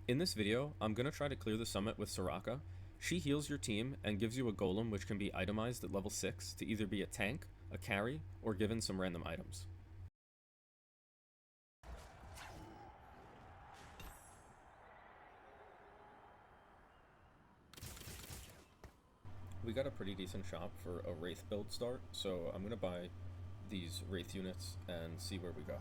In this video, I'm going to try to clear the summit with Soraka. She heals your team and gives you a golem which can be itemized at level 6 to either be a tank, a carry, or given some random items. We got a pretty decent shop for a Wraith build start, so I'm going to buy these Wraith units and see where we go.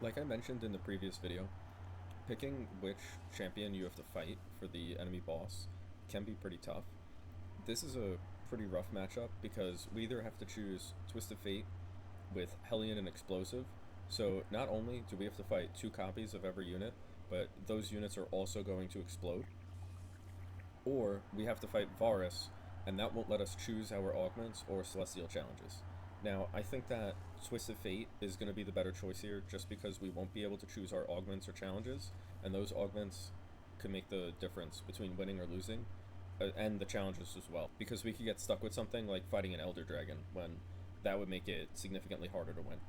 Like I mentioned in the previous video, picking which champion you have to fight for the enemy boss can be pretty tough. This is a pretty rough matchup because we either have to choose Twisted Fate with Hellion and Explosive, so not only do we have to fight 2 copies of every unit, but those units are also going to explode, or we have to fight Varus, and that won't let us choose our augments or celestial challenges. Now, I think that Twisted Fate is going to be the better choice here, just because we won't be able to choose our augments or challenges, and those augments could make the difference between winning or losing, and the challenges as well, because we could get stuck with something like fighting an Elder Dragon, when that would make it significantly harder to win.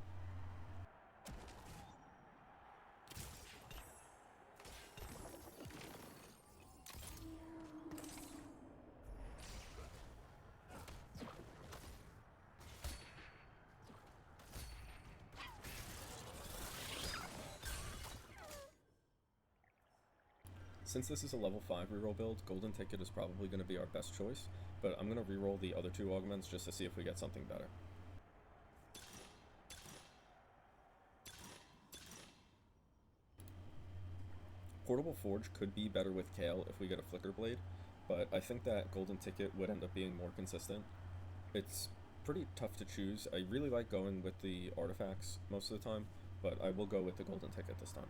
Since this is a level 5 reroll build, Golden Ticket is probably going to be our best choice, but I'm going to reroll the other 2 augments just to see if we get something better. Portable Forge could be better with Kayle if we get a Flicker Blade, but I think that Golden Ticket would end up being more consistent. It's pretty tough to choose. I really like going with the artifacts most of the time, but I will go with the Golden Ticket this time.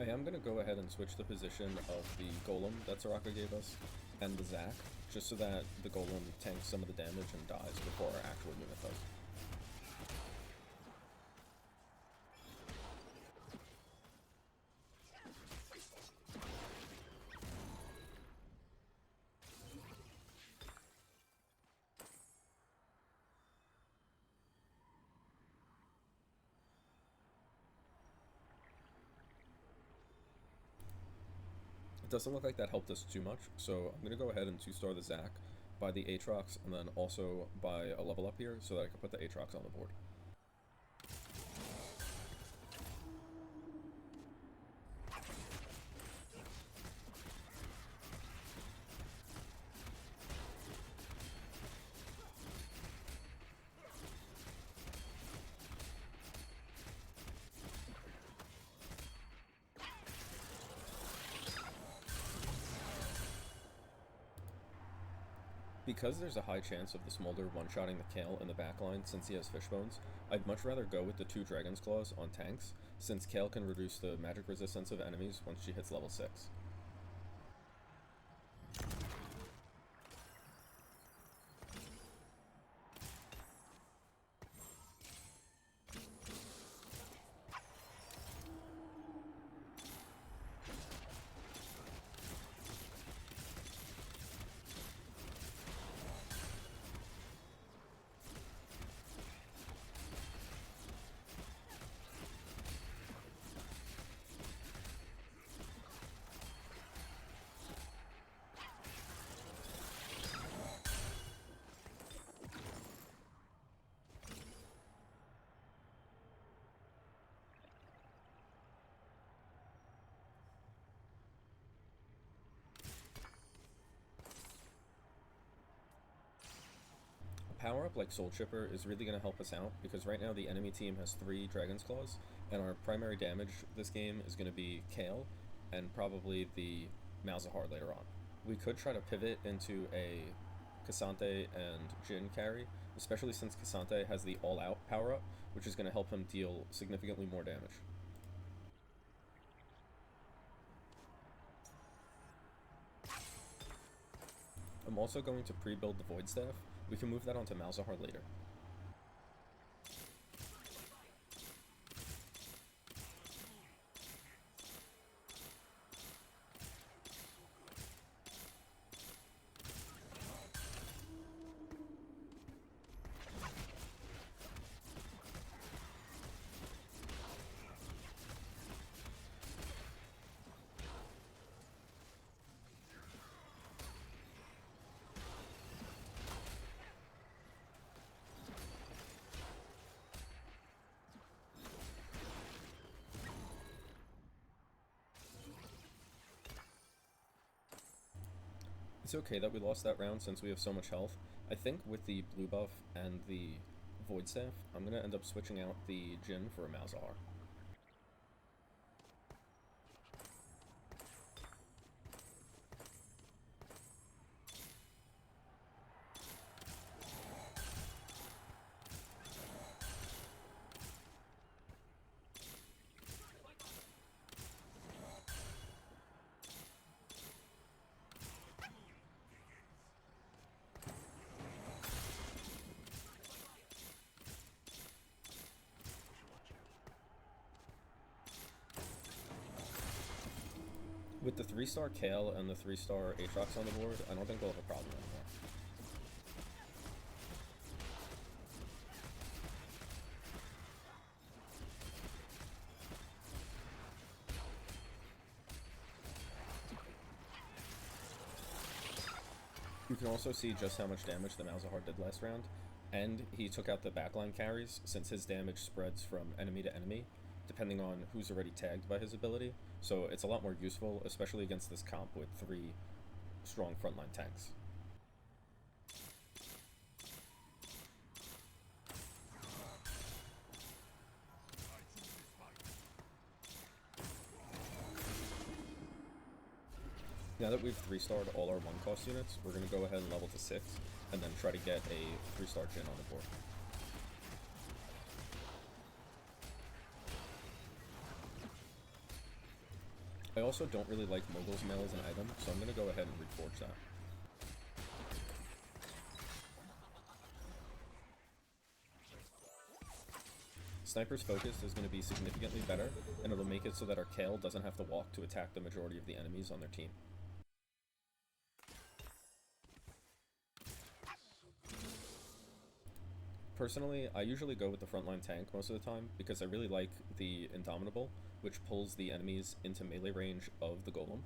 I am going to go ahead and switch the position of the Golem that Soraka gave us and the Zac, just so that the Golem tanks some of the damage and dies before our actual unit does. Doesn't look like that helped us too much, so I'm going to go ahead and 2-star the Zac, buy the Aatrox, and then also buy a level up here so that I can put the Aatrox on the board. Because there's a high chance of the Smolder one-shotting the Kayle in the backline since he has Fishbones, I'd much rather go with the 2 Dragon's Claws on tanks, since Kayle can reduce the magic resistance of enemies once she hits level 6. power-up like Soul Chipper is really going to help us out, because right now the enemy team has 3 Dragon's Claws, and our primary damage this game is going to be Kayle, and probably the Malzahar later on. We could try to pivot into a KSante and Jhin carry, especially since KSante has the all-out power-up, which is going to help him deal significantly more damage. I'm also going to pre-build the Void Staff. We can move that onto Malzahar later. It's okay that we lost that round since we have so much health. I think with the blue buff and the Void Staff, I'm going to end up switching out the Jhin for a Malzahar. With the 3-star Kayle and the 3-star Aatrox on the board, I don't think we'll have a problem anymore. You can also see just how much damage the Malzahar did last round, and he took out the backline carries since his damage spreads from enemy to enemy, depending on who's already tagged by his ability, so it's a lot more useful, especially against this comp with 3 strong frontline tanks. Now that we've 3-starred all our 1-cost units, we're going to go ahead and level to 6, and then try to get a 3-star Jhin on the board. I also don't really like Mogul's Mail as an item, so I'm going to go ahead and reforge that. Sniper's Focus is going to be significantly better, and it'll make it so that our Kayle doesn't have to walk to attack the majority of the enemies on their team. Personally, I usually go with the frontline tank most of the time because I really like the Indomitable, which pulls the enemies into melee range of the Golem.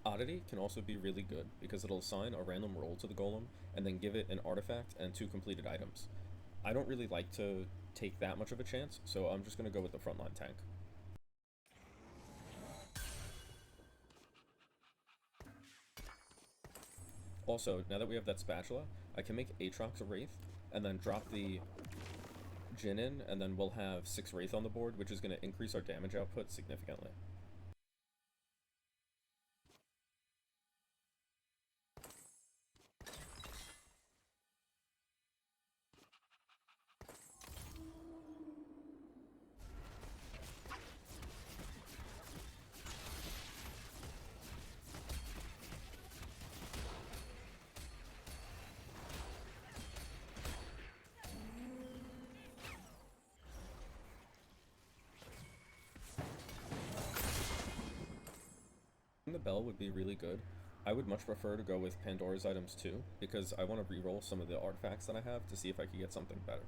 Oddity can also be really good because it'll assign a random role to the Golem and then give it an artifact and 2 completed items. I don't really like to take that much of a chance, so I'm just going to go with the frontline tank. Also, now that we have that spatula, I can make Aatrox a Wraith, and then drop the Jhin in, and then we'll have 6 Wraith on the board, which is going to increase our damage output significantly. The bell would be really good. I would much prefer to go with Pandora's items too, because I want to reroll some of the artifacts that I have to see if I could get something better.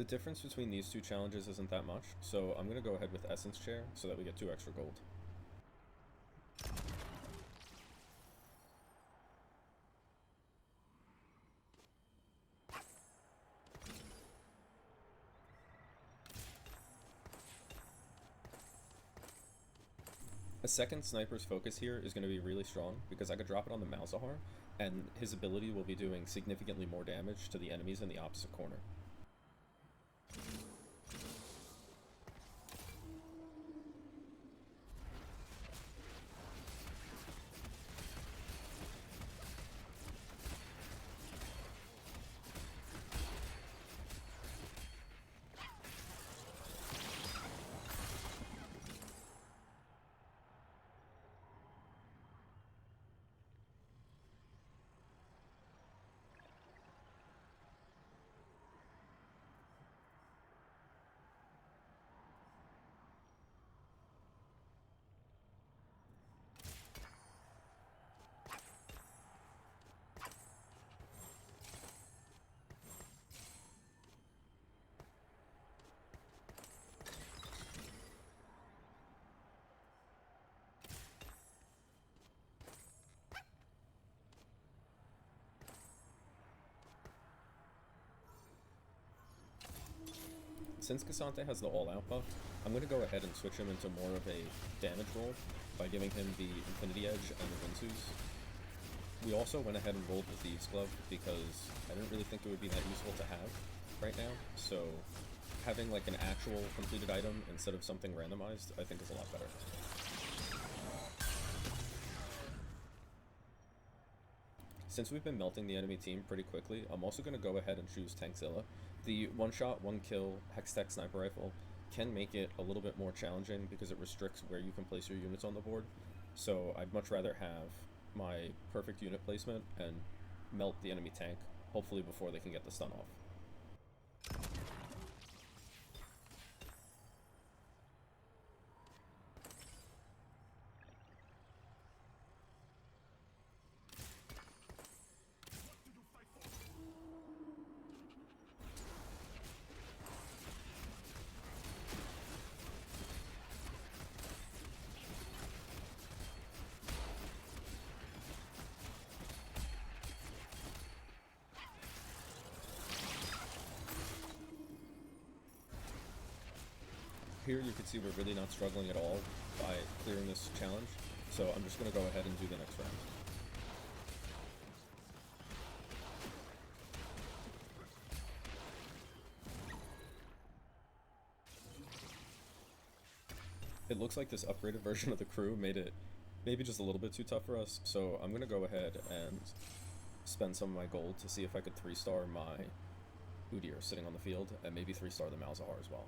The difference between these two challenges isn't that much, so I'm going to go ahead with Essence Chair so that we get 2 extra gold. A second sniper's focus here is going to be really strong because I could drop it on the Malzahar, and his ability will be doing significantly more damage to the enemies in the opposite corner. Since KSante has the all-out buff, I'm going to go ahead and switch him into more of a damage role by giving him the Infinity Edge and the Winsus. We also went ahead and rolled the Thieves Glove because I didn't really think it would be that useful to have right now, so having like an actual completed item instead of something randomized I think is a lot better. Since we've been melting the enemy team pretty quickly, I'm also going to go ahead and choose Tankzilla. The one-shot, one-kill Hextech Sniper Rifle can make it a little bit more challenging because it restricts where you can place your units on the board. So I'd much rather have my perfect unit placement and melt the enemy tank, hopefully before they can get the stun off. Here you can see we're really not struggling at all by clearing this challenge, so I'm just going to go ahead and do the next round. It looks like this upgraded version of the crew made it maybe just a little bit too tough for us, so I'm going to go ahead and spend some of my gold to see if I could 3-star my Udyr sitting on the field, and maybe 3-star the Malzahar as well.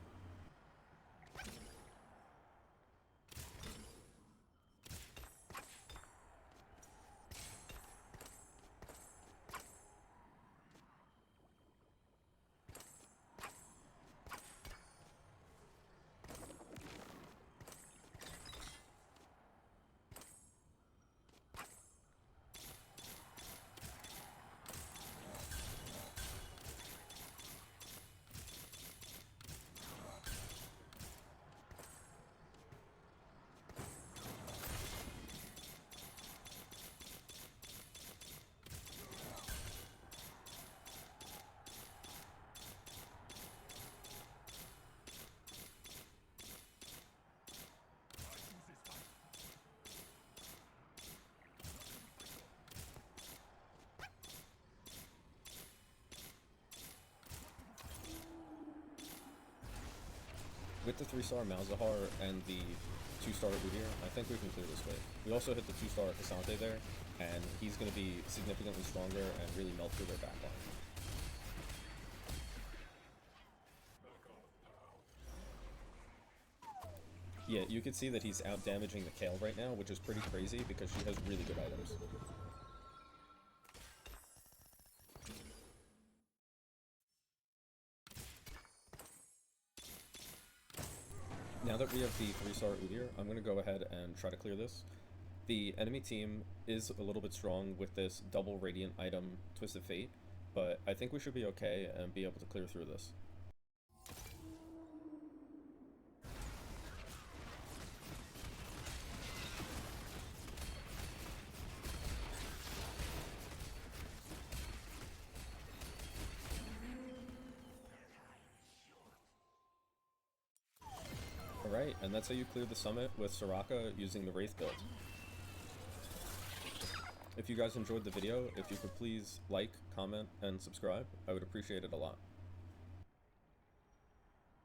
With the 3-star Malzahar and the 2-star Udyr, I think we can clear this wave. We also hit the 2-star KSante there, and he's going to be significantly stronger and really melt through their backline. Yeah, you can see that he's out damaging the Kayle right now, which is pretty crazy because she has really good items. Now that we have the 3-star Udyr, I'm going to go ahead and try to clear this. The enemy team is a little bit strong with this double Radiant item, Twisted Fate, but I think we should be okay and be able to clear through this. Alright, and that's how you clear the summit with Soraka using the Wraith build. If you guys enjoyed the video, if you could please like, comment, and subscribe, I would appreciate it a lot.